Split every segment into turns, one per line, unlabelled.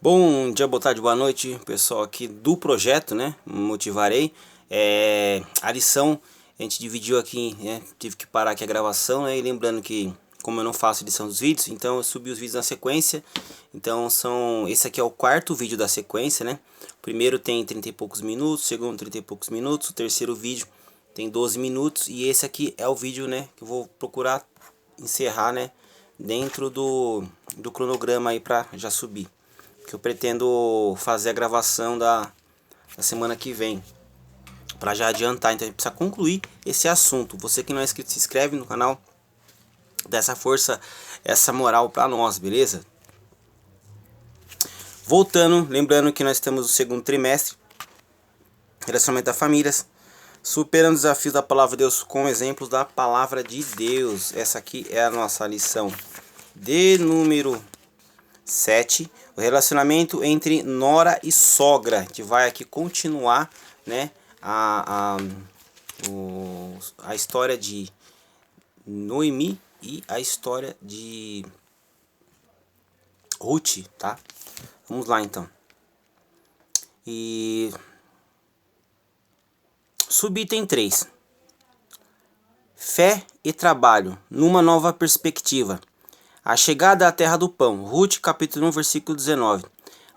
Bom dia, boa tarde, boa noite, pessoal aqui do projeto, né? Motivarei. A lição a gente dividiu aqui, né? Tive que parar aqui a gravação, né? E lembrando que, como eu não faço edição dos vídeos, então eu subi os vídeos na sequência. Então esse aqui é o quarto vídeo da sequência, né? O primeiro tem 30 e poucos minutos, o segundo 30 e poucos minutos, o terceiro vídeo tem 12 minutos e esse aqui é o vídeo, né? Que eu vou procurar encerrar, né? Dentro do cronograma aí pra já subir. Que eu pretendo fazer a gravação da semana que vem, para já adiantar. Então a gente precisa concluir esse assunto. Você que não é inscrito, se inscreve no canal, dá essa força, essa moral para nós, beleza? Voltando, lembrando que nós estamos no segundo trimestre, relacionamento das famílias, superando os desafios da palavra de Deus com exemplos da palavra de Deus. Essa aqui é a nossa lição de número 7, o relacionamento entre nora e sogra. A gente vai aqui continuar, né, a história de Noemi e a história de Ruth, tá? Vamos lá então. E subitem 3. Fé e trabalho numa nova perspectiva. A chegada à terra do pão. Ruth, capítulo 1, versículo 19.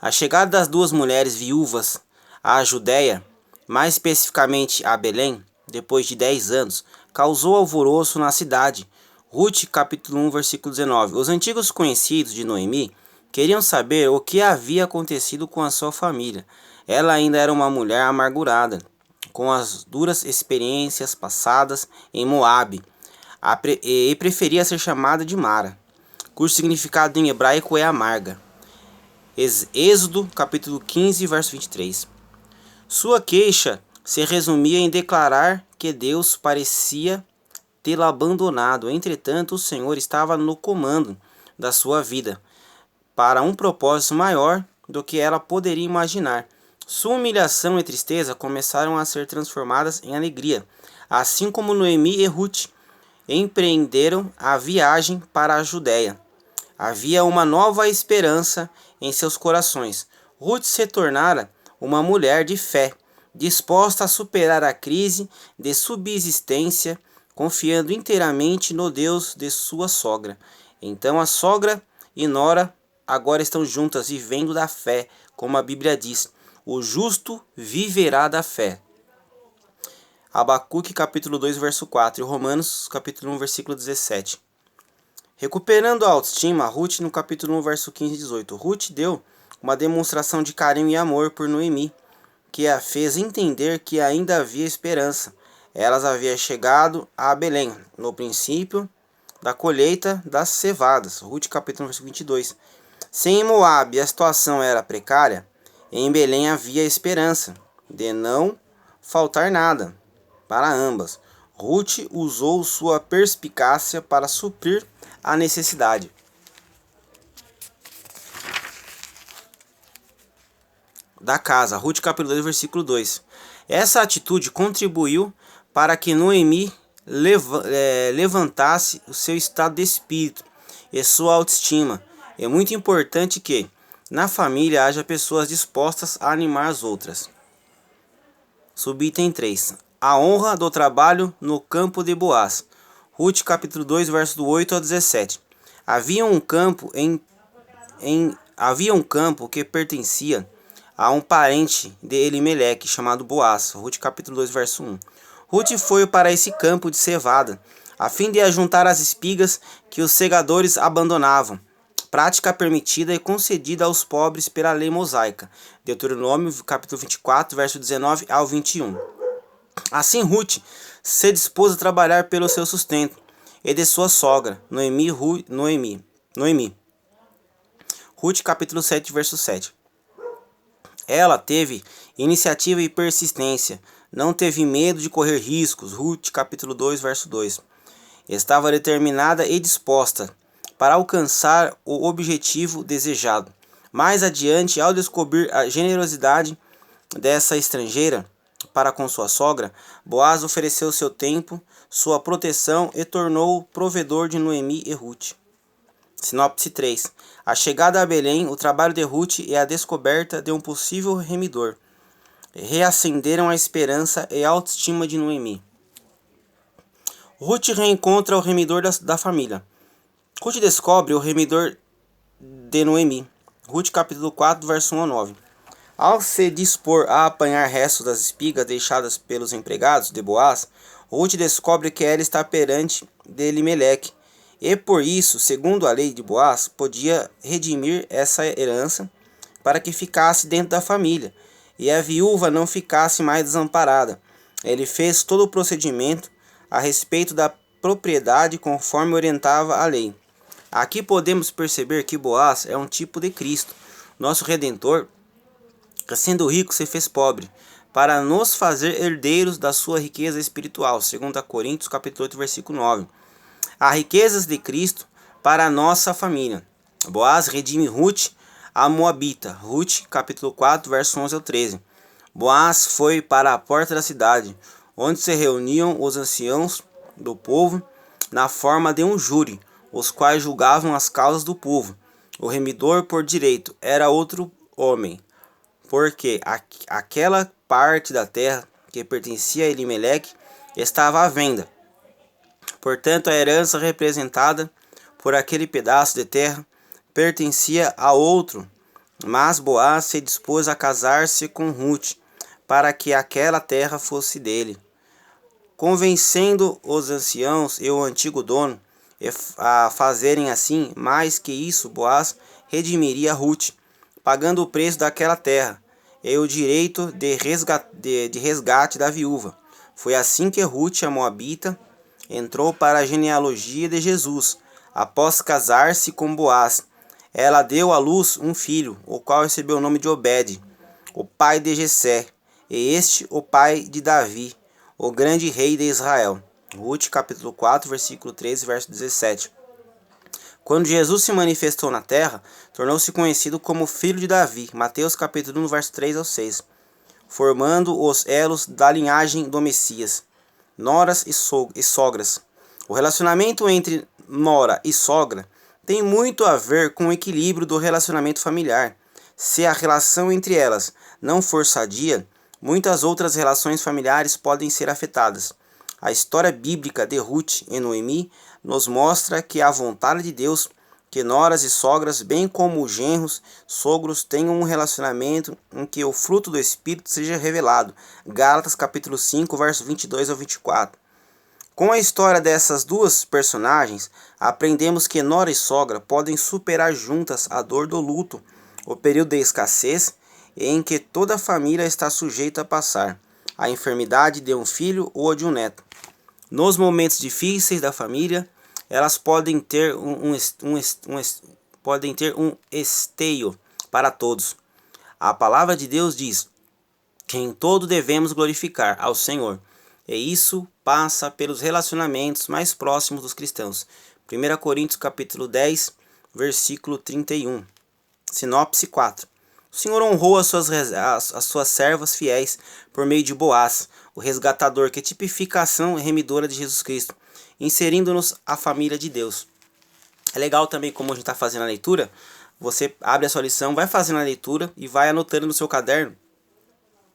A chegada das duas mulheres viúvas à Judéia, mais especificamente a Belém, depois de 10 anos, causou alvoroço na cidade. Ruth, capítulo 1, versículo 19. Os antigos conhecidos de Noemi queriam saber o que havia acontecido com a sua família. Ela ainda era uma mulher amargurada, com as duras experiências passadas em Moabe, e preferia ser chamada de Mara, cujo significado em hebraico é amarga. Êxodo, capítulo 15, verso 23. Sua queixa se resumia em declarar que Deus parecia tê-la abandonado. Entretanto, o Senhor estava no comando da sua vida, para um propósito maior do que ela poderia imaginar. Sua humilhação e tristeza começaram a ser transformadas em alegria, assim como Noemi e Ruth empreenderam a viagem para a Judéia. Havia uma nova esperança em seus corações. Ruth se tornara uma mulher de fé, disposta a superar a crise de subsistência, confiando inteiramente no Deus de sua sogra. Então a sogra e nora agora estão juntas, vivendo da fé, como a Bíblia diz: o justo viverá da fé. Abacuque capítulo 2, verso 4 e Romanos capítulo 1, versículo 17. Recuperando a autoestima, Ruth no capítulo 1, verso 15 e 18. Ruth deu uma demonstração de carinho e amor por Noemi, que a fez entender que ainda havia esperança. Elas haviam chegado a Belém, no princípio da colheita das cevadas. Ruth capítulo 1, verso 22. Se em Moabe a situação era precária, em Belém havia esperança de não faltar nada para ambas. Ruth usou sua perspicácia para suprir a necessidade. Da casa. Ruth capítulo 2, versículo 2. Essa atitude contribuiu para que Noemi levantasse o seu estado de espírito e sua autoestima. É muito importante que na família haja pessoas dispostas a animar as outras. Subitem 3. A honra do trabalho no campo de Boaz. Ruth capítulo 2, verso do 8 ao 17. Havia um campo que pertencia a um parente de Elimeleque, chamado Boaz. Ruth capítulo 2, verso 1. Ruth foi para esse campo de cevada, a fim de ajuntar as espigas que os segadores abandonavam, prática permitida e concedida aos pobres pela lei mosaica. Deuteronômio capítulo 24, verso 19 ao 21. Assim Ruth se dispôs a trabalhar pelo seu sustento e de sua sogra, Noemi. Ruth capítulo 7, verso 7. Ela teve iniciativa e persistência, não teve medo de correr riscos. Ruth capítulo 2, verso 2. Estava determinada e disposta para alcançar o objetivo desejado. Mais adiante, ao descobrir a generosidade dessa estrangeira para com sua sogra, Boaz ofereceu seu tempo, sua proteção e tornou-o provedor de Noemi e Ruth. Sinopse 3. A chegada a Belém, o trabalho de Ruth e a descoberta de um possível remidor reacenderam a esperança e a autoestima de Noemi. Ruth reencontra o remidor da família. Ruth descobre o remidor de Noemi. Ruth capítulo 4, verso 1 a 9. Ao se dispor a apanhar restos das espigas deixadas pelos empregados de Boaz, Ruth descobre que ela está perante de Elimeleque, e por isso, segundo a lei de Boaz, podia redimir essa herança para que ficasse dentro da família, e a viúva não ficasse mais desamparada. Ele fez todo o procedimento a respeito da propriedade conforme orientava a lei. Aqui podemos perceber que Boaz é um tipo de Cristo, nosso Redentor, que sendo rico se fez pobre, para nos fazer herdeiros da sua riqueza espiritual, 2 Coríntios capítulo 8, versículo 9. Há riquezas de Cristo para a nossa família. Boaz redime Ruth, a Moabita. Ruth, capítulo 4, verso 11 ao 13. Boaz foi para a porta da cidade, onde se reuniam os anciãos do povo na forma de um júri, os quais julgavam as causas do povo. O remidor por direito era outro homem, porque aquela parte da terra que pertencia a Elimeleque estava à venda. Portanto, a herança representada por aquele pedaço de terra pertencia a outro, mas Boaz se dispôs a casar-se com Ruth, para que aquela terra fosse dele. Convencendo os anciãos e o antigo dono a fazerem assim, mais que isso, Boaz redimiria Ruth, pagando o preço daquela terra e o direito de resgate da viúva. Foi assim que Ruth, a Moabita, entrou para a genealogia de Jesus. Após casar-se com Boaz, ela deu à luz um filho, o qual recebeu o nome de Obed, o pai de Jessé, e este o pai de Davi, o grande rei de Israel. Ruth capítulo 4, versículo 13, verso 17. Quando Jesus se manifestou na terra, tornou-se conhecido como filho de Davi. Mateus capítulo 1, verso 3 ao 6. Formando os elos da linhagem do Messias. Noras e sogras. O relacionamento entre nora e sogra tem muito a ver com o equilíbrio do relacionamento familiar. Se a relação entre elas não for sadia, muitas outras relações familiares podem ser afetadas. A história bíblica de Ruth e Noemi nos mostra que a vontade de Deus que noras e sogras, bem como genros, sogros, tenham um relacionamento em que o fruto do Espírito seja revelado. Gálatas capítulo 5, verso 22 ao 24. Com a história dessas duas personagens, aprendemos que nora e sogra podem superar juntas a dor do luto, o período de escassez em que toda a família está sujeita a passar, a enfermidade de um filho ou de um neto. Nos momentos difíceis da família, elas podem ter um esteio para todos. A palavra de Deus diz que em todo devemos glorificar ao Senhor, e isso passa pelos relacionamentos mais próximos dos cristãos. 1 Coríntios capítulo 10, versículo 31. Sinopse 4. O Senhor honrou as suas servas fiéis por meio de Boaz, o resgatador, que tipifica a ação remidora de Jesus Cristo, inserindo-nos à família de Deus. É legal também, como a gente está fazendo a leitura, você abre a sua lição, vai fazendo a leitura e vai anotando no seu caderno.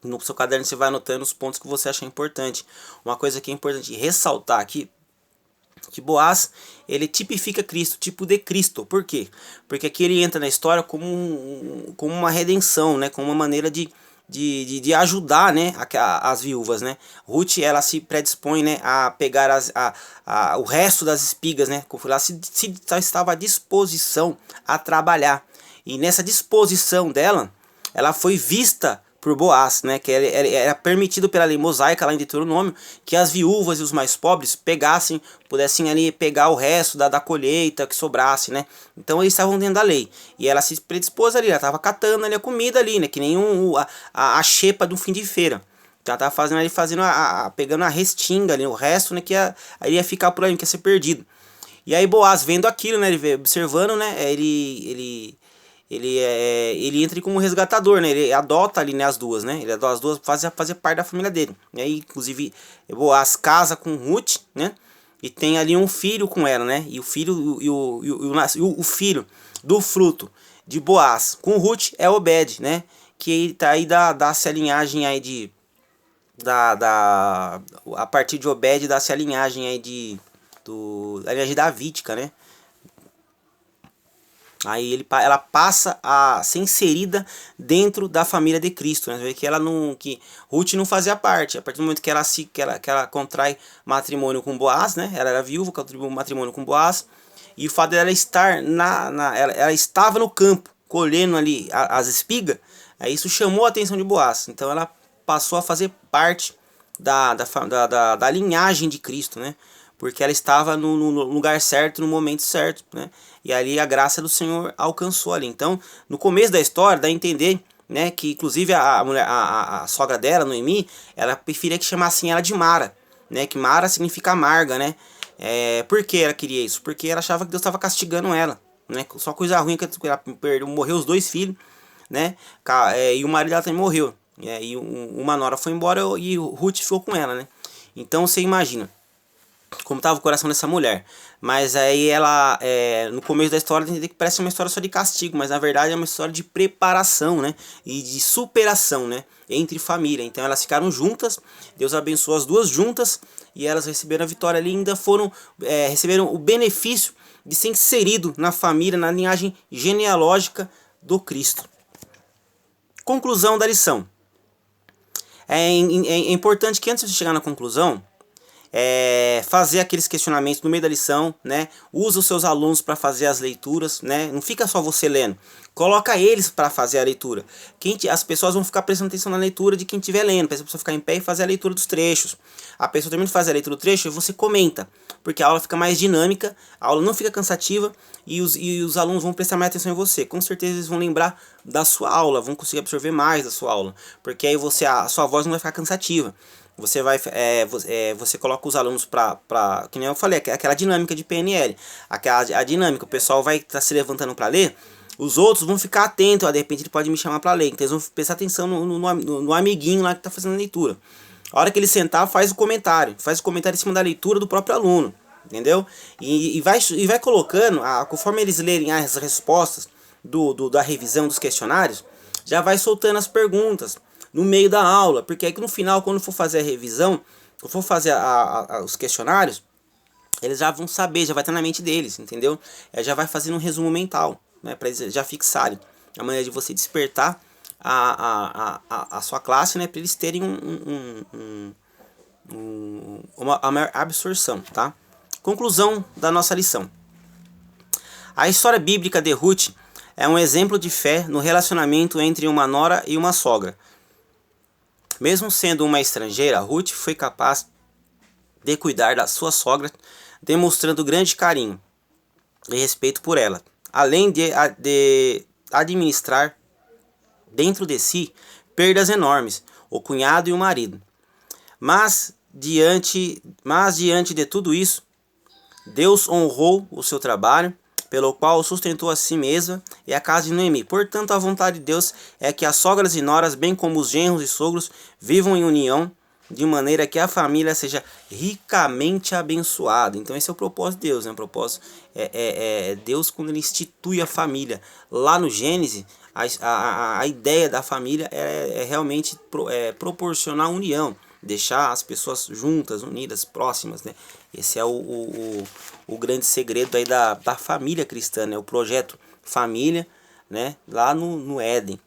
No seu caderno você vai anotando os pontos que você acha importante. Uma coisa que é importante ressaltar aqui, que Boaz, ele tipifica Cristo, tipo de Cristo. Por quê? Porque aqui ele entra na história como uma redenção, né? Como uma maneira de ajudar, né, as viúvas, né? Ruth, ela se predispõe, né, a pegar o resto das espigas, né? Ela estava à disposição a trabalhar. E nessa disposição dela, ela foi vista por Boaz, né, que era permitido pela lei mosaica lá em Deuteronômio que as viúvas e os mais pobres pudessem ali pegar o resto da colheita que sobrasse, né? Então eles estavam dentro da lei. E ela se predispôs ali, ela estava catando ali a comida ali, né, que nem a xepa do fim de feira. Ela estava pegando a restinga ali, o resto, né, que ia ficar por aí, que ia ser perdido. E aí Boaz, vendo aquilo, né, ele observando, né, ele entra como resgatador, né? Ele adota ali, né, as duas, né? Ele adota as duas, fazer parte da família dele. E aí, inclusive, Boaz casa com Ruth, né? e tem ali um filho com ela, né? E o filho, o filho do fruto de Boaz com Ruth é Obed, né? Que tá aí dá-se a linhagem aí a partir de Obed dá-se a linhagem aí a linhagem davídica, né? Aí ela passa a ser inserida dentro da família de Cristo, né? Você vê que que Ruth não fazia parte. A partir do momento que ela contrai matrimônio com Boaz, né? Ela era viúva, contraiu matrimônio com Boaz, e o fato dela estar ela estava no campo colhendo ali as espigas, aí isso chamou a atenção de Boaz. Então ela passou a fazer parte da linhagem de Cristo, né? Porque ela estava no lugar certo, no momento certo, né? E ali a graça do Senhor alcançou ali. Então, no começo da história, dá a entender, né, que inclusive a sogra dela, Noemi, ela preferia que chamassem ela de Mara, né? Que Mara significa amarga, né? Por que ela queria isso? Porque ela achava que Deus estava castigando ela, né? Só coisa ruim que ela morreu os dois filhos, né? E o marido dela também morreu. E uma nora foi embora e o Ruth ficou com ela, né? Então você imagina como estava o coração dessa mulher. Mas aí ela, no começo da história, tem que parece uma história só de castigo, mas na verdade é uma história de preparação, né? E de superação, né? Entre família. Então elas ficaram juntas, Deus abençoou as duas juntas, e elas receberam a vitória ali e ainda receberam o benefício de ser inserido na família, na linhagem genealógica do Cristo. Conclusão da lição. É importante que antes de chegar na conclusão, fazer aqueles questionamentos no meio da lição, né? Usa os seus alunos para fazer as leituras, né? Não fica só você lendo, coloca eles para fazer a leitura. As pessoas vão ficar prestando atenção na leitura de quem estiver lendo, para a pessoa ficar em pé e fazer a leitura dos trechos. A pessoa termina de fazer a leitura do trecho e você comenta, porque a aula fica mais dinâmica, a aula não fica cansativa e os alunos vão prestar mais atenção em você. Com certeza eles vão lembrar da sua aula, vão conseguir absorver mais da sua aula, porque aí a sua voz não vai ficar cansativa. Você coloca os alunos que nem eu falei, aquela dinâmica de PNL, a dinâmica, o pessoal vai estar se levantando para ler, os outros vão ficar atentos, de repente ele pode me chamar para ler, então eles vão prestar atenção no amiguinho lá que está fazendo a leitura. A hora que ele sentar, faz o comentário em cima da leitura do próprio aluno, entendeu? E vai colocando, conforme eles lerem as respostas da revisão dos questionários, já vai soltando as perguntas no meio da aula, porque aí que no final, quando for fazer a revisão, quando for fazer os questionários, eles já vão saber, já vai estar na mente deles, entendeu? Já vai fazendo um resumo mental, né, para eles já fixarem a maneira de você despertar a sua classe, né, para eles terem uma maior absorção, tá? Conclusão da nossa lição. A história bíblica de Ruth é um exemplo de fé no relacionamento entre uma nora e uma sogra. Mesmo sendo uma estrangeira, Ruth foi capaz de cuidar da sua sogra, demonstrando grande carinho e respeito por ela, além de administrar dentro de si perdas enormes, o cunhado e o marido. Mas diante de tudo isso, Deus honrou o seu trabalho, pelo qual sustentou a si mesma e a casa de Noemi. Portanto, a vontade de Deus é que as sogras e noras, bem como os genros e sogros, vivam em união, de maneira que a família seja ricamente abençoada. Então esse é o propósito de Deus, né? O propósito Deus, quando ele institui a família. Lá no Gênesis, a ideia da família é realmente proporcionar união, deixar as pessoas juntas, unidas, próximas, né? Esse é o grande segredo aí da família cristã, né? O projeto família, né? Lá no Éden.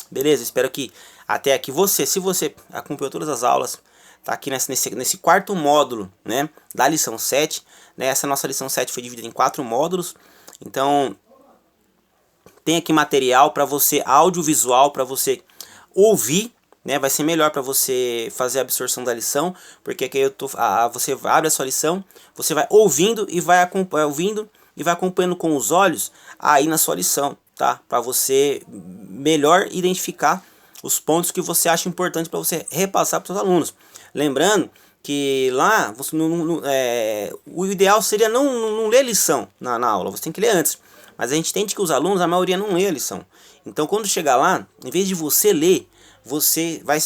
Beleza? Espero que até aqui se você acompanhou todas as aulas, tá aqui nesse quarto módulo, né? Da lição 7, né? Essa nossa lição 7 foi dividida em 4 módulos. Então, tem aqui material para você, audiovisual para você ouvir, né? Vai ser melhor para você fazer a absorção da lição, porque aqui você abre a sua lição, você vai ouvindo e vai acompanhando com os olhos aí na sua lição, tá? Para você melhor identificar os pontos que você acha importante para você repassar para os seus alunos. Lembrando que lá o ideal seria não ler lição na aula, você tem que ler antes. Mas a gente entende que os alunos, a maioria não lê a lição. Então quando chegar lá, em vez de você ler,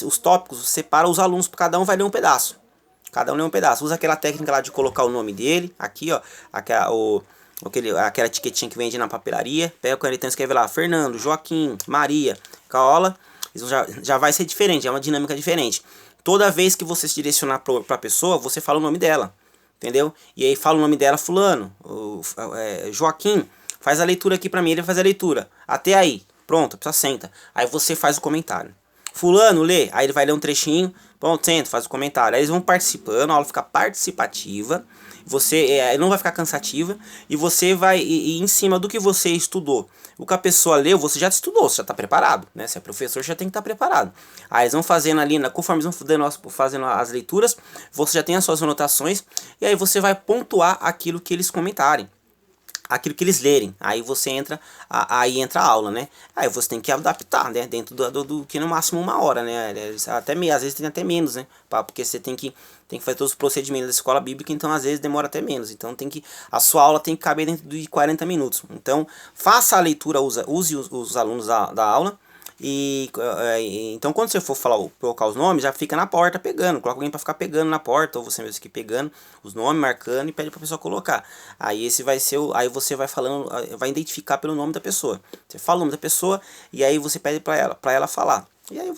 os tópicos, você separa os alunos, cada um vai ler um pedaço. Cada um lê um pedaço. Usa aquela técnica lá de colocar o nome dele, aqui, ó, aquela etiquetinha que vende na papelaria. Pega o canetão e escreve lá, Fernando, Joaquim, Maria, Caola. Isso já vai ser diferente, é uma dinâmica diferente. Toda vez que você se direcionar para a pessoa, você fala o nome dela, entendeu? E aí fala o nome dela, fulano, Joaquim, faz a leitura aqui para mim, ele faz a leitura. Até aí, pronto, a pessoa senta. Aí você faz o comentário. Fulano, lê, aí ele vai ler um trechinho, pronto, senta, faz o comentário. Aí eles vão participando, a aula fica participativa, ele não vai ficar cansativa, e você vai, e em cima do que você estudou, o que a pessoa leu, você já estudou, você já está preparado, né? Se é professor, já tem que estar preparado. Aí eles vão fazendo ali, conforme eles vão fazendo as leituras, você já tem as suas anotações, e aí você vai pontuar aquilo que eles comentarem, aquilo que eles lerem. Aí você entra, aí entra a aula, né? Aí você tem que adaptar, né? Dentro do que no máximo 1 hora, né? Até às vezes tem até menos, né? Porque você tem que fazer todos os procedimentos da escola bíblica, então às vezes demora até menos. Então a sua aula tem que caber dentro de 40 minutos. Então faça a leitura, use os alunos da aula. Então quando você for colocar os nomes, já fica na porta pegando, coloca alguém para ficar pegando na porta, ou você mesmo aqui pegando os nomes, marcando, e pede para a pessoa colocar. Aí esse vai ser aí você vai falando, vai identificar pelo nome da pessoa. Você fala o nome da pessoa e aí você pede para ela falar. E aí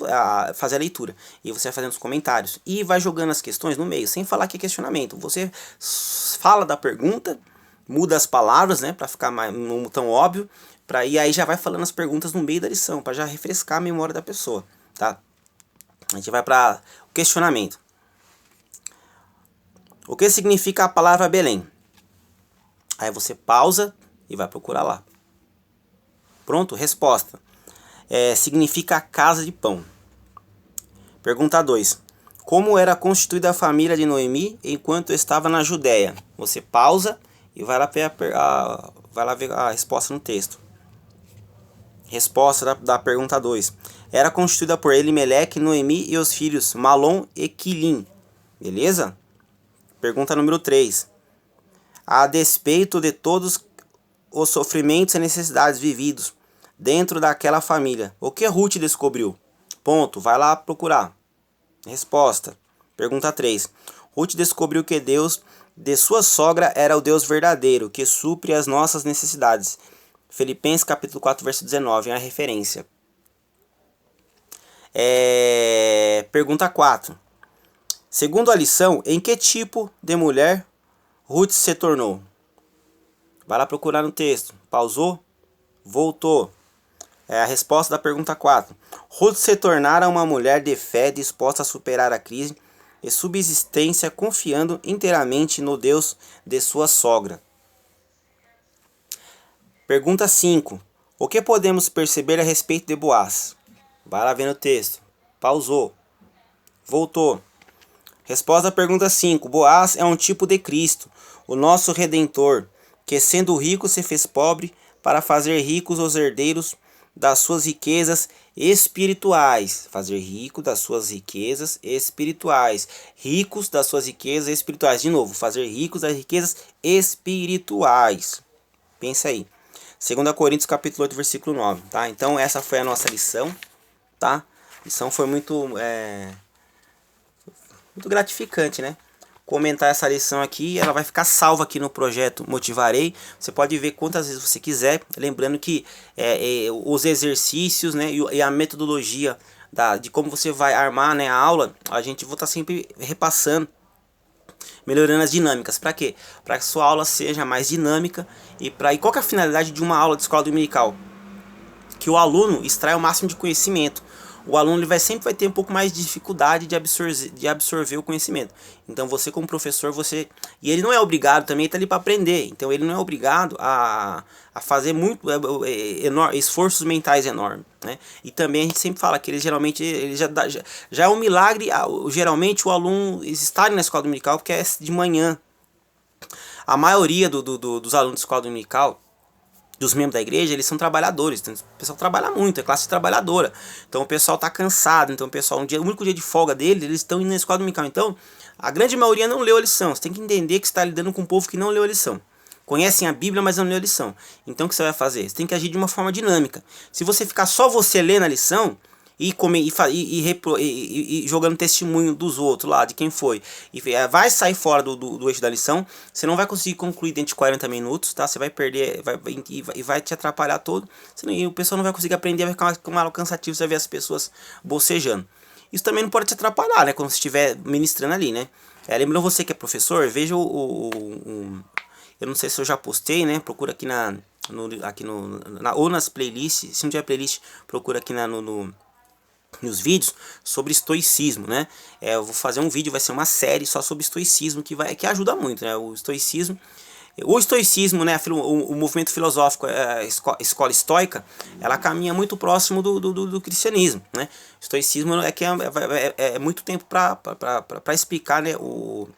fazer a leitura. E você vai fazendo os comentários e vai jogando as questões no meio, sem falar que é questionamento. Você fala da pergunta, muda as palavras, né, para ficar não tão óbvio. E aí já vai falando as perguntas no meio da lição, para já refrescar a memória da pessoa, tá? A gente vai para o questionamento. O que significa a palavra Belém? Aí você pausa e vai procurar lá. Pronto? Resposta. Significa a casa de pão. Pergunta 2. Como era constituída a família de Noemi enquanto estava na Judéia? Você pausa e vai lá ver a resposta no texto. Resposta da pergunta 2. Era constituída por Elimeleque, Noemi e os filhos Malom e Quilim. Beleza? Pergunta número 3. A despeito de todos os sofrimentos e necessidades vividos dentro daquela família, o que Ruth descobriu? Ponto. Vai lá procurar. Resposta. Pergunta 3. Ruth descobriu que Deus de sua sogra era o Deus verdadeiro, que supre as nossas necessidades. Filipenses capítulo 4, verso 19, é a referência. Pergunta 4. Segundo a lição, em que tipo de mulher Ruth se tornou? Vai lá procurar no texto. Pausou? Voltou. É a resposta da pergunta 4. Ruth se tornara uma mulher de fé disposta a superar a crise e subsistência, confiando inteiramente no Deus de sua sogra. Pergunta 5. O que podemos perceber a respeito de Boaz? Vai lá ver no texto. Pausou. Voltou. Resposta à pergunta 5. Boaz é um tipo de Cristo, o nosso Redentor, que sendo rico se fez pobre para fazer ricos os herdeiros das suas riquezas espirituais. Fazer rico das suas riquezas espirituais. Ricos das suas riquezas espirituais. De novo, fazer ricos das riquezas espirituais. Pensa aí. 2 Coríntios capítulo 8, versículo 9, tá? Então essa foi a nossa lição, tá? A lição foi muito gratificante, né? Comentar essa lição aqui, ela vai ficar salva aqui no projeto Motivarei. Você pode ver quantas vezes você quiser, lembrando que os exercícios, né, e a metodologia de como você vai armar, né, a aula, a gente vai estar sempre repassando, melhorando as dinâmicas. Para quê? Para que a sua aula seja mais dinâmica. E qual que é a finalidade de uma aula de escola dominical? Que o aluno extraia o máximo de conhecimento. O aluno sempre vai ter um pouco mais de dificuldade de absorver o conhecimento. Então você como professor, e ele não é obrigado também, está ali para aprender. Então ele não é obrigado a fazer esforços mentais enormes, né? E também a gente sempre fala que ele já é um milagre, geralmente o aluno estar na escola dominical, porque é de manhã. A maioria dos alunos da escola dominical, dos membros da igreja, eles são trabalhadores. Então, o pessoal trabalha muito, é classe trabalhadora. Então o pessoal está cansado. Então o pessoal, o único dia de folga deles, eles estão indo na escola dominical. Então a grande maioria não leu a lição. Você tem que entender que você está lidando com um povo que não leu a lição. Conhecem a Bíblia, mas não leu a lição. Então o que você vai fazer? Você tem que agir de uma forma dinâmica. Se você ficar só você lendo a lição, e jogando testemunho dos outros lá, de quem foi, e vai sair fora do eixo da lição, você não vai conseguir concluir dentro de 40 minutos, tá? Você vai perder, vai te atrapalhar todo, e o pessoal não vai conseguir aprender, vai ficar mal cansativo, você vai ver as pessoas bocejando. Isso também não pode te atrapalhar, né, quando você estiver ministrando ali, né? Lembrando você que é professor, veja eu não sei se eu já postei, né? Procura aqui ou nas playlists, se não tiver playlist, procura aqui nos vídeos sobre estoicismo, né? Eu vou fazer um vídeo, vai ser uma série só sobre estoicismo que ajuda muito, né? O estoicismo, né? O movimento filosófico, a escola estoica, ela caminha muito próximo do cristianismo, né? O estoicismo é muito tempo para explicar, né? O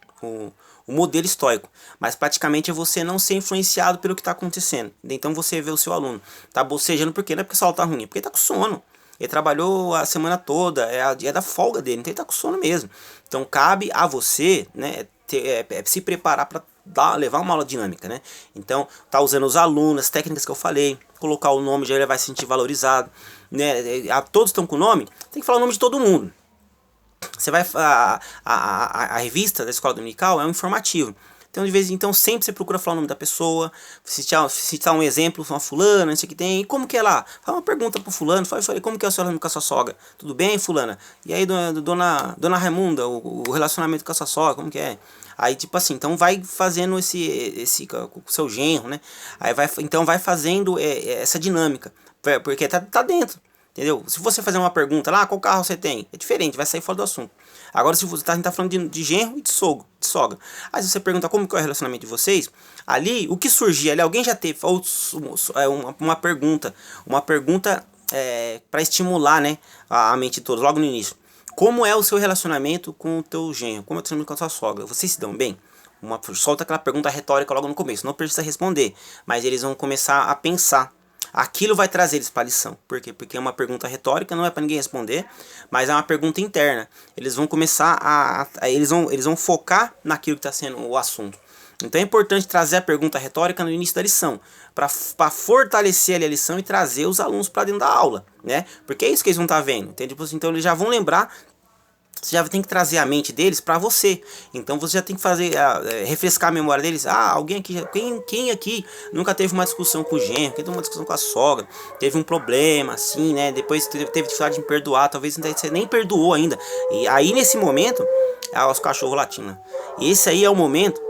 modelo estoico, mas praticamente é você não ser influenciado pelo que está acontecendo. Então você vê o seu aluno tá bocejando, por quê? Não é porque o sol tá ruim, é porque ele tá com sono. Ele trabalhou a semana toda, é da folga dele, então ele tá com sono mesmo. Então cabe a você, né, se preparar para levar uma aula dinâmica, né? Então tá usando os alunos, as técnicas que eu falei, colocar o nome, já ele vai se sentir valorizado, né? Todos estão com o nome, tem que falar o nome de todo mundo. Você vai a revista da escola dominical é um informativo. Então, então sempre você procura falar o nome da pessoa, citar um exemplo, uma fulana, não sei o que tem, e como que é lá? Fala uma pergunta pro fulano, falei, como que é o seu relacionamento com a sua sogra? Tudo bem, fulana? E aí, dona Raimunda, o relacionamento com a sua sogra, como que é? Aí, tipo assim, então vai fazendo esse com o seu genro, né? Aí então vai fazendo essa dinâmica, porque tá dentro. Entendeu? Se você fazer uma pergunta lá, qual carro você tem? É diferente, vai sair fora do assunto. Agora, se você a gente tá falando de genro e de sogra. Aí se você pergunta como que é o relacionamento de vocês, ali, o que surgir ali, alguém já teve uma pergunta para estimular, né, a mente de todos, logo no início. Como é o seu relacionamento com o teu genro? Como é o teu relacionamento com a tua sogra? Vocês se dão bem? Solta aquela pergunta retórica logo no começo, não precisa responder, mas eles vão começar a pensar. Aquilo vai trazer eles para a lição. Por quê? Porque é uma pergunta retórica, não é para ninguém responder, mas é uma pergunta interna. Eles vão começar eles vão focar naquilo que está sendo o assunto. Então é importante trazer a pergunta retórica no início da lição, para fortalecer ali a lição e trazer os alunos para dentro da aula, né? Porque é isso que eles vão estar vendo, entende? Então eles já vão lembrar. Você já tem que trazer a mente deles para você. Então você já tem que refrescar a memória deles. Alguém aqui, quem aqui nunca teve uma discussão com o genro, quem teve uma discussão com a sogra, teve um problema assim, né? Depois teve dificuldade de perdoar, talvez você nem perdoou ainda. E aí nesse momento, os cachorros latindo. E esse aí é o momento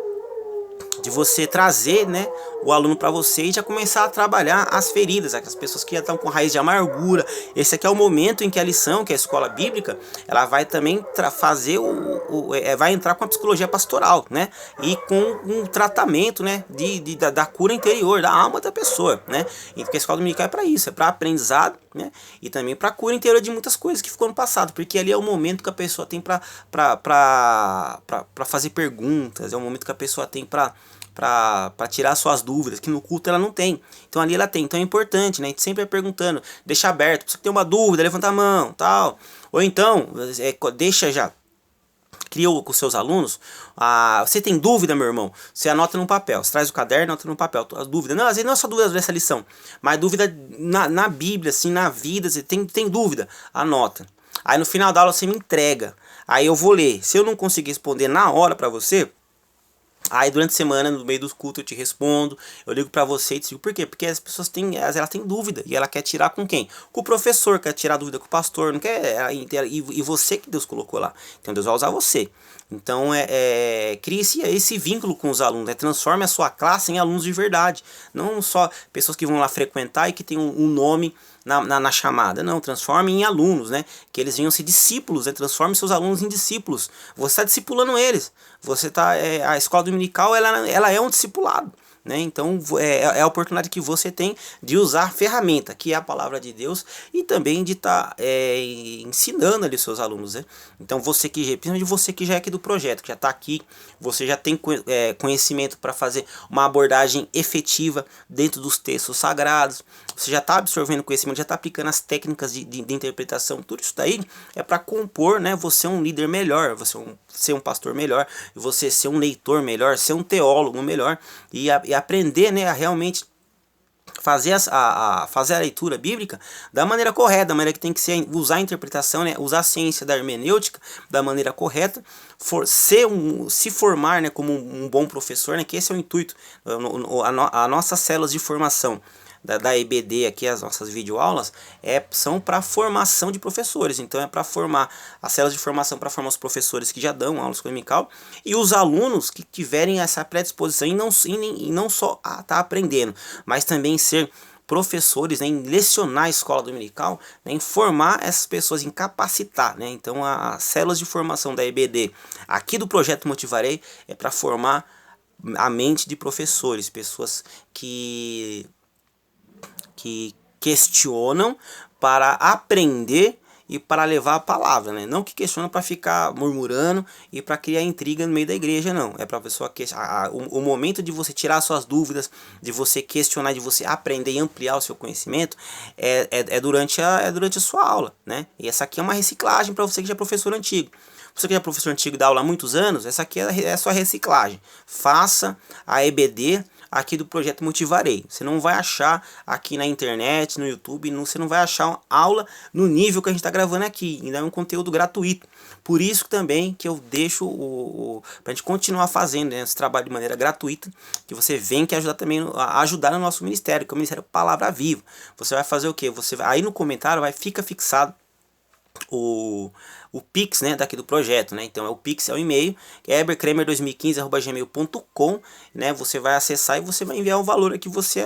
de você trazer, né, o aluno para você e já começar a trabalhar as feridas, as pessoas que já estão com raiz de amargura. Esse aqui é o momento em que a lição, que é a escola bíblica, ela vai também fazer vai entrar com a psicologia pastoral, né, e com um tratamento, né, da cura interior, da alma da pessoa, né, e porque a escola dominical é para isso, é para aprendizado, né, e também para cura interior de muitas coisas que ficou no passado, porque ali é o momento que a pessoa tem para fazer perguntas, é o momento que a pessoa tem para tirar suas dúvidas, que no culto ela não tem. Então ali ela tem. Então é importante, né? A gente sempre vai perguntando, deixa aberto. Se você tem uma dúvida, levanta a mão, tal. Ou então, deixa já. Criou com seus alunos. Você tem dúvida, meu irmão? Você anota no papel. Você traz o caderno, anota no papel. A dúvida. Não, às vezes não é só dúvida dessa lição, mas dúvida na Bíblia, assim, na vida. Você tem dúvida? Anota. Aí no final da aula você me entrega. Aí eu vou ler. Se eu não conseguir responder na hora pra você, aí durante a semana, no meio dos cultos, eu te respondo, eu ligo pra você e te digo por quê? Porque as pessoas elas têm dúvida, e ela quer tirar com quem? Com o professor, quer tirar dúvida com o pastor, não quer, e você que Deus colocou lá, então Deus vai usar você. Então crie esse vínculo com os alunos, transforme a sua classe em alunos de verdade, não só pessoas que vão lá frequentar e que tem um nome na chamada, não, transforme em alunos, né, que eles venham ser discípulos, transforme seus alunos em discípulos, você está discipulando eles, você tá, a escola dominical ela é um discipulado, né? Então é a oportunidade que você tem de usar a ferramenta, que é a palavra de Deus, e também de estar ensinando ali os seus alunos, né? Então principalmente você que já é aqui do projeto, que já está aqui, você já tem conhecimento para fazer uma abordagem efetiva dentro dos textos sagrados, você já está absorvendo conhecimento, já está aplicando as técnicas de interpretação, tudo isso daí é para compor, né, você um líder melhor, você ser um pastor melhor, você ser um leitor melhor, ser um teólogo melhor, e aprender, né, a realmente fazer a leitura bíblica da maneira correta, da maneira que tem que ser, usar a interpretação, né, usar a ciência da hermenêutica da maneira correta, se formar, né, como um bom professor, né, que esse é o intuito, as nossas células de formação da EBD aqui, as nossas videoaulas, são para formação de professores. Então é para formar as células de formação, para formar os professores que já dão aulas dominical e os alunos que tiverem essa predisposição e não só estar aprendendo, mas também ser professores, né, em lecionar a escola dominical, né, em formar essas pessoas, em capacitar, né? Então as células de formação da EBD aqui do Projeto Motivarei é para formar a mente de professores, pessoas que questionam para aprender e para levar a palavra, né? Não que questionam para ficar murmurando e para criar intriga no meio da igreja, não. É para a pessoa o momento de você tirar suas dúvidas, de você questionar, de você aprender e ampliar o seu conhecimento durante a sua aula, né? E essa aqui é uma reciclagem para você que já é professor antigo. Você que já é professor antigo e dá aula há muitos anos, essa aqui é a sua reciclagem. Faça a EBD aqui do Projeto Motivarei. Você não vai achar aqui na internet, no YouTube, você não vai achar uma aula no nível que a gente está gravando aqui. Ainda é um conteúdo gratuito. Por isso também que eu deixo para a gente continuar fazendo, né, esse trabalho de maneira gratuita, que você vem que ajudar também a ajudar no nosso ministério, que é o Ministério Palavra Viva. Você vai fazer o quê? Aí no comentário fica fixado o Pix, né, daqui do projeto, né? Então o Pix é o e-mail, que é eberkramer2015@gmail.com, né? Você vai acessar e você vai enviar um valor que você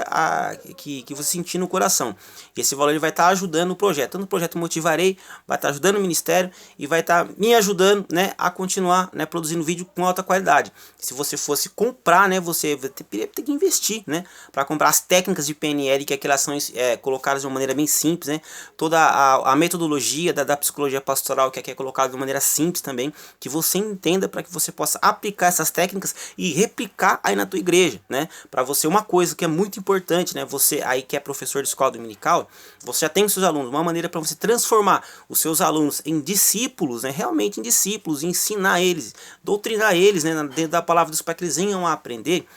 sentir no coração. E esse valor ele vai estar ajudando o projeto. Tanto o Projeto Motivarei vai estar ajudando o ministério e vai estar me ajudando, né, a continuar, né, produzindo vídeo com alta qualidade. Se você fosse comprar, né, você teria que investir, né, para comprar as técnicas de PNL, que aquelas são colocadas de uma maneira bem simples, né? Toda a metodologia da psicologia pastoral, que aqui é colocado de maneira simples também, que você entenda para que você possa aplicar essas técnicas e replicar aí na tua igreja, né? Para você, uma coisa que é muito importante, né? Você aí que é professor de escola dominical, você já tem os seus alunos, uma maneira para você transformar os seus alunos em discípulos, né? Realmente em discípulos, e ensinar eles, doutrinar eles, né? Dentro da palavra de Deus, para que eles venham a aprender.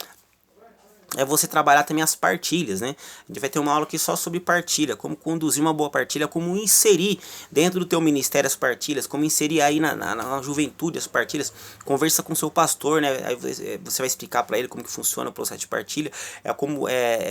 É você trabalhar também as partilhas, né? A gente vai ter uma aula aqui só sobre partilha, como conduzir uma boa partilha, como inserir dentro do teu ministério as partilhas, como inserir aí na juventude as partilhas. Conversa com o seu pastor, né? Aí você vai explicar para ele como que funciona o processo de partilha,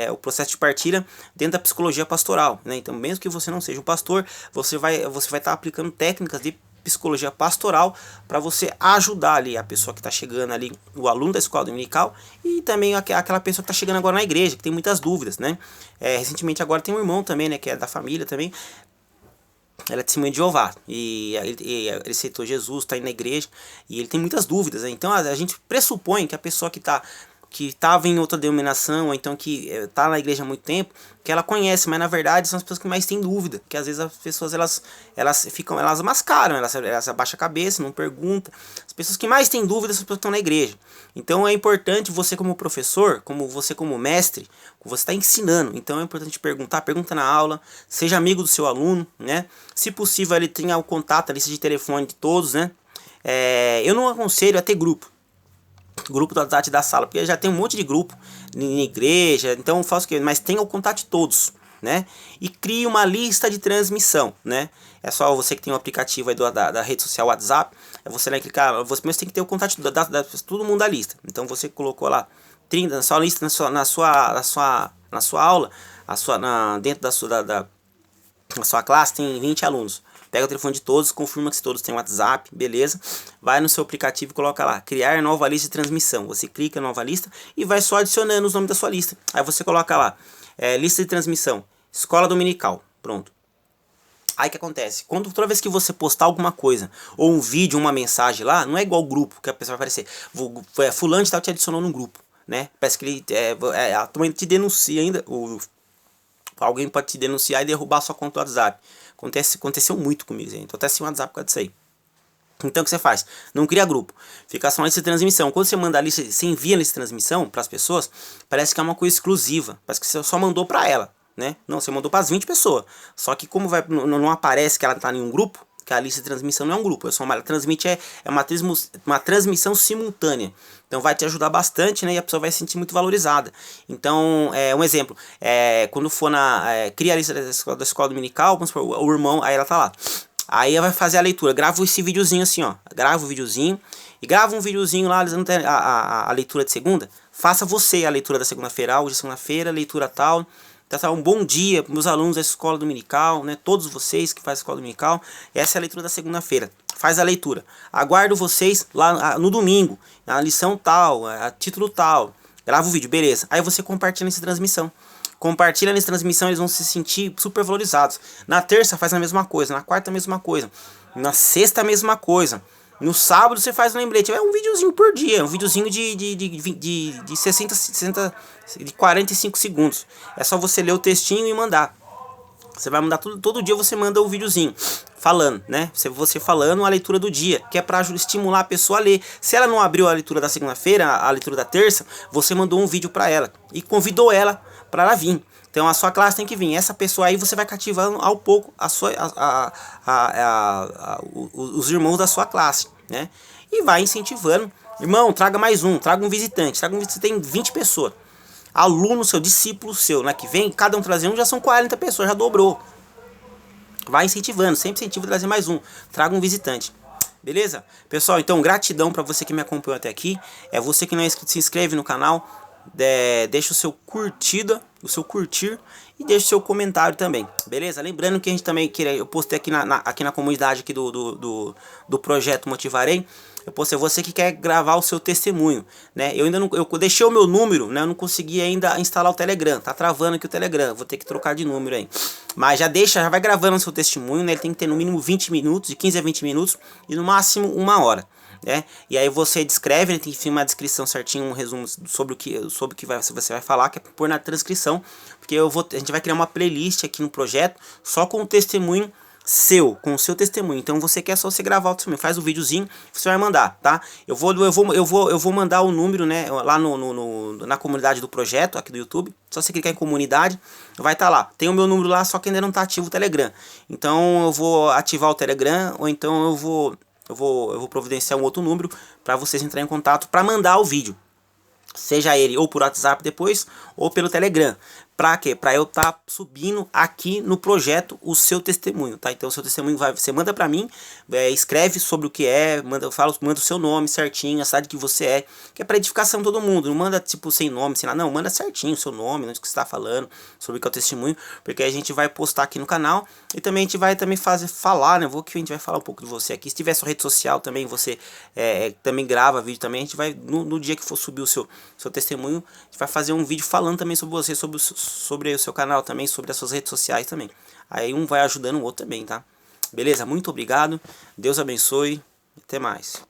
o processo de partilha dentro da psicologia pastoral, né? Então, mesmo que você não seja um pastor, você vai estar aplicando técnicas de psicologia pastoral para você ajudar ali a pessoa que está chegando ali, o aluno da escola dominical, e também aquela pessoa que está chegando agora na igreja, que tem muitas dúvidas, né? Recentemente agora tem um irmão também, né, que é da família também, ela é testemunha de Jeová, e ele aceitou Jesus, está aí na igreja, e ele tem muitas dúvidas, né? Então a gente pressupõe que a pessoa que estava em outra denominação, ou então que está na igreja há muito tempo, que ela conhece, mas na verdade são as pessoas que mais têm dúvida, que às vezes as pessoas elas mascaram, elas abaixam a cabeça, não perguntam. As pessoas que mais têm dúvida são as pessoas que estão na igreja. Então é importante você como professor, você como mestre, você está ensinando, então é importante pergunta na aula, seja amigo do seu aluno, né? Se possível ele tenha o contato, a lista de telefone de todos, né? Eu não aconselho a ter grupo do WhatsApp da sala, porque já tem um monte de grupo na igreja, então eu faço o quê? Mas tenha o contato de todos, né? E crie uma lista de transmissão, né? É só você que tem o aplicativo aí da rede social WhatsApp, você vai clicar, você mesmo tem que ter o contato de todo mundo da lista. Então você colocou lá 30 na sua lista, na sua aula, dentro da sua classe tem 20 alunos. Pega o telefone de todos, confirma que todos têm WhatsApp, beleza? Vai no seu aplicativo e coloca lá, criar nova lista de transmissão. Você clica em nova lista e vai só adicionando os nomes da sua lista. Aí você coloca lá, lista de transmissão, escola dominical, pronto. Aí o que acontece? Toda vez que você postar alguma coisa, ou um vídeo, uma mensagem lá, não é igual o grupo, que a pessoa vai aparecer, fulano de tal te adicionou num grupo, né? Parece que ele a turma te denuncia ainda, alguém pode te denunciar e derrubar sua conta do WhatsApp. Aconteceu muito comigo, gente. Tô até sem WhatsApp por causa disso aí. Então o que você faz? Não cria grupo. Fica só na lista de transmissão. Quando você manda a lista, você envia a lista de transmissão para as pessoas, parece que é uma coisa exclusiva. Parece que você só mandou para ela, né? Não, você mandou para as 20 pessoas. Só que como não aparece que ela está em um grupo, que a lista de transmissão não é um grupo, ela transmite uma transmissão simultânea. Então vai te ajudar bastante, né? E a pessoa vai se sentir muito valorizada. Então, um exemplo, quando for cria a lista da escola dominical, vamos supor, o irmão, aí ela tá lá. Aí ela vai fazer a leitura, grava esse videozinho assim, ó. Grava o videozinho e grava um videozinho lá, a leitura de segunda. Faça você a leitura da segunda-feira, hoje é segunda-feira, leitura tal. Então, um bom dia para meus alunos da escola dominical, né? Todos vocês que fazem escola dominical. Essa é a leitura da segunda-feira. Faz a leitura. Aguardo vocês lá no domingo, na lição tal, a título tal. Grava o vídeo, beleza. Aí você compartilha nessa transmissão. Compartilha nessa transmissão, eles vão se sentir super valorizados. Na terça faz a mesma coisa, na quarta a mesma coisa, na sexta a mesma coisa. No sábado você faz um lembrete, é um videozinho por dia, um videozinho de 60, de 45 segundos. É só você ler o textinho e mandar. Você vai mandar todo dia, você manda o videozinho falando, né? Você falando a leitura do dia, que é para estimular a pessoa a ler. Se ela não abriu a leitura da segunda-feira, a leitura da terça, você mandou um vídeo para ela e convidou ela para ela vir. Então a sua classe tem que vir. Essa pessoa aí você vai cativando ao pouco os irmãos da sua classe, né? E vai incentivando. Irmão, traga mais um, traga um visitante. Você tem 20 pessoas. Aluno seu, discípulo seu, né, que vem, cada um trazer um, já são 40 pessoas, já dobrou. Vai incentivando, sempre incentiva a trazer mais um. Traga um visitante. Beleza? Pessoal, então gratidão para você que me acompanhou até aqui. É você que não é inscrito, se inscreve no canal. Deixa o seu curtida, o seu curtir e deixa o seu comentário também, beleza? Lembrando que a gente também, eu postei aqui na comunidade aqui do projeto Motivarei, eu postei você que quer gravar o seu testemunho, né? Eu ainda não, eu deixei o meu número, né? Eu não consegui ainda instalar o Telegram, tá travando aqui o Telegram, vou ter que trocar de número aí. Mas já vai gravando o seu testemunho, né? Ele tem que ter no mínimo 20 minutos, de 15 a 20 minutos e no máximo 1 hora. E aí você descreve, ele tem que filmar a descrição certinho, um resumo sobre o que você vai falar, que é pôr na transcrição, porque a gente vai criar uma playlist aqui no projeto só com o testemunho seu, com o seu testemunho. Então você quer só você gravar o testemunho, faz o videozinho, você vai mandar, tá? Eu vou mandar o número, né, lá na comunidade do projeto aqui do YouTube. Só você clicar em comunidade, vai estar lá. Tem o meu número lá, só que ainda não está ativo o Telegram. Então eu vou ativar o Telegram, ou então eu vou providenciar um outro número para vocês entrarem em contato para mandar o vídeo. Seja ele ou por WhatsApp depois, ou pelo Telegram. Pra quê? Pra eu estar subindo aqui no projeto o seu testemunho, tá? Então o seu testemunho você manda pra mim, escreve sobre o que é, manda o seu nome certinho, a cidade que você é, que é pra edificação de todo mundo. Não manda tipo sem nome, sem nada, não, manda certinho o seu nome, onde que você tá falando, sobre o que é o testemunho, porque a gente vai postar aqui no canal e também a gente vai também falar, né? A gente vai falar um pouco de você aqui. Se tiver sua rede social também, você também grava vídeo também, a gente vai, no dia que for subir o seu testemunho, a gente vai fazer um vídeo falando também sobre você, sobre o seu canal também, sobre as suas redes sociais também. Aí um vai ajudando o outro também, tá? Beleza? Muito obrigado. Deus abençoe. Até mais.